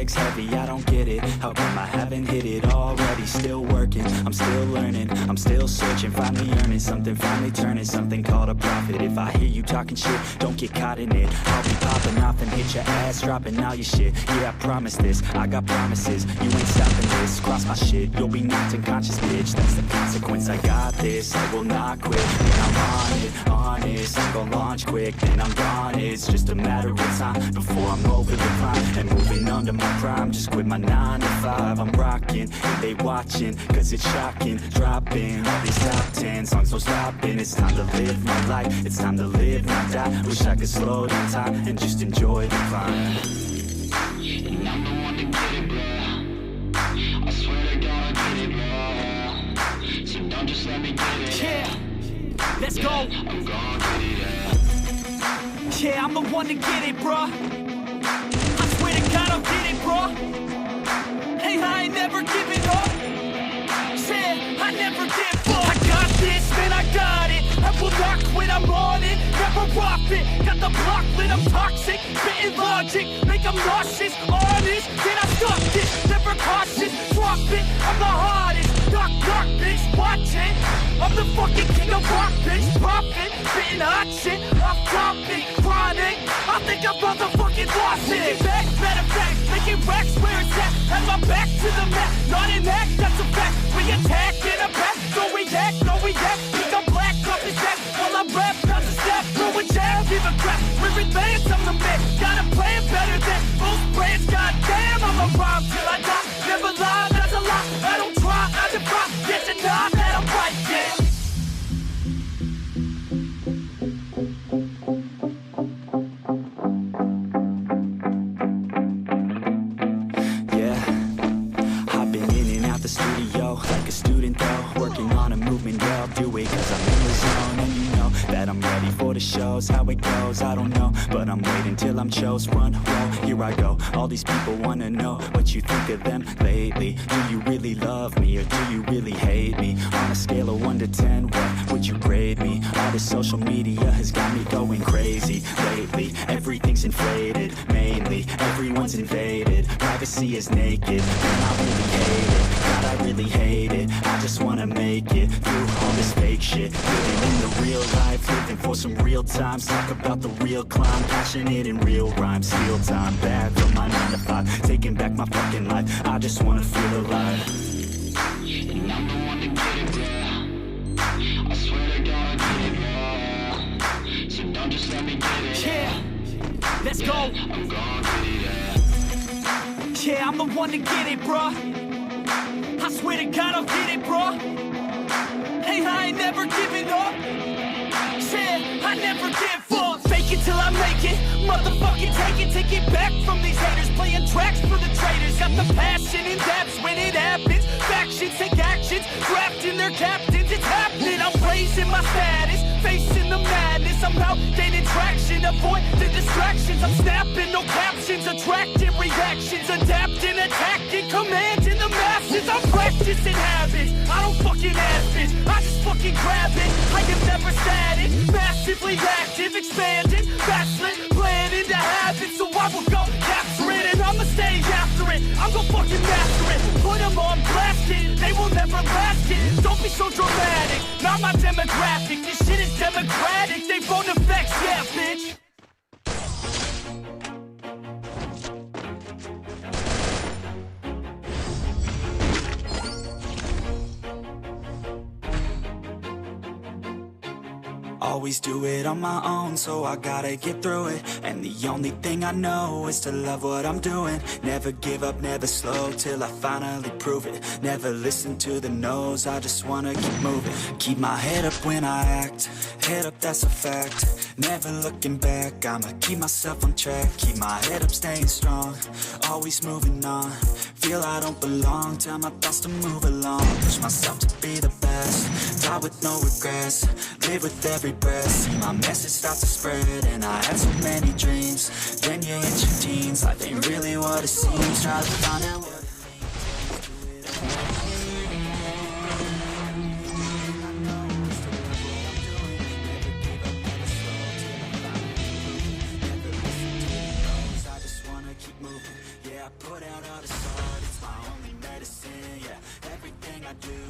bags heavy, I don't get it. How come I haven't hit it already? Still working, I'm still learning, I'm still searching, finally earning something, finally turning something called a profit. If I hear you talking shit, don't get caught in it. I'll be popping off and hit your ass, dropping all your shit. Yeah, I promise this, I got promises. You ain't stopping this, cross my shit, you'll be knocked unconscious, bitch. That's the consequence, I got this, I will not quit. When I'm on it, honest, I'm gon' launch quick, then I'm gone. It's just a matter of time before I'm over the prime and moving under my prime. Just quit my 9 to 5, I'm rocking, and they watching, cause it's shocking. Dropping all these top 10 songs, no stopping. It's time to live my life, it's time to live, not die. Wish I could slow down time and just enjoy the climb. And I'm the one to get it, bro. I swear to God I get it, bro. So don't just let me get it. Yeah, let's go. I'm gon' get it, yeah. Yeah, I'm the one to get it, bro. I swear to God I'll get it, bro. Hey, I ain't never giving up. Yeah, I never give up. I got this, man, I got it. I will not quit, I'm on it. Never off it. Got the block lit, I'm toxic. Spitting logic, make them nauseous. Honest, can I stop this? Never cautious, drop it. I'm the hardest. Knock, knock, bitch, watch it. I'm the fucking king of rock, bitch. Profit, spitting hot shit. Off topic, chronic. I think I'm motherfucking lost it. Taking back, matter of fact, making racks where it's at. Have my back to the mat, not an act, that's a fact. We attack in a pack, don't react, no react. Think I'm black, off his back, while I rap, not a step. Throw a jab, give a crap. We're advanced, I'm the man. Got a plan better than most brands. Goddamn, I'm a rhyme till I die. Never lie, that's a lie. I don't try, I defy. Get to die, that I'm right, yeah. Like a student though, working on a movement, yeah, I'll do it cause I'm in the zone. And you know that I'm ready for the shows. How it goes, I don't know, but I'm waiting till I'm chose. Front row, here I go. All these people wanna know what you think of them lately. Do you really love me or do you really hate me? On a scale of 1 to 10, what would you grade me? All this social media has got me going crazy lately. Everything's inflated, mainly everyone's invaded. Privacy is naked, and I really hate it. God, I really hate it. I just wanna make it through all this fake shit. Living in the real life, living for some real times. Talk about the real climb, passionate in real rhymes. Steal time back from my 9 to 5, taking back my fucking life. I just wanna feel alive. And I'm the one to get it, bro. I swear to God I get it, bro. So don't just let me get it. Yeah, let's go. I'm gon' get it, yeah. Yeah, I'm the one to get it, bro. I swear to God I'll get it, bro. Hey, I ain't never giving up. Yeah, I never give up. Fake it till I make it. Motherfucking take it back from these haters. Playing tracks for the traitors. Got the passion in depths when it happens. Factions take actions, drafting their captains. It's happening. I'm raising my status, facing the madness. I'm out gaining traction, avoid the distractions. I'm snapping, no captions, attracting reactions, adapting, attacking, commanding the masses. I'm practicing habits, I don't fucking ask bitch. I just fucking grab it. I am never static, massively active, expanding, backslid, planning to have it. So I will go capture it, and I'ma stay after it. I'm gonna fucking master it. Put them on blast it, they will never last it. Don't be so dramatic, not my demographic. This shit is democratic, they vote effects, yeah bitch. Always do it on my own, so I gotta get through it. And the only thing I know is to love what I'm doing. Never give up, never slow, till I finally prove it. Never listen to the no's, I just wanna keep moving. Keep my head up when I act, head up, that's a fact. Never looking back, I'ma keep myself on track. Keep my head up, staying strong, always moving on. Feel I don't belong, tell my thoughts to move along. Push myself to be the best, die with no regrets. Live with every breath, see my message start to spread. And I had so many dreams, then you hit your teens. Life ain't really what it seems, try to find out what it I put out all this art, it's my only medicine, yeah. Everything I do,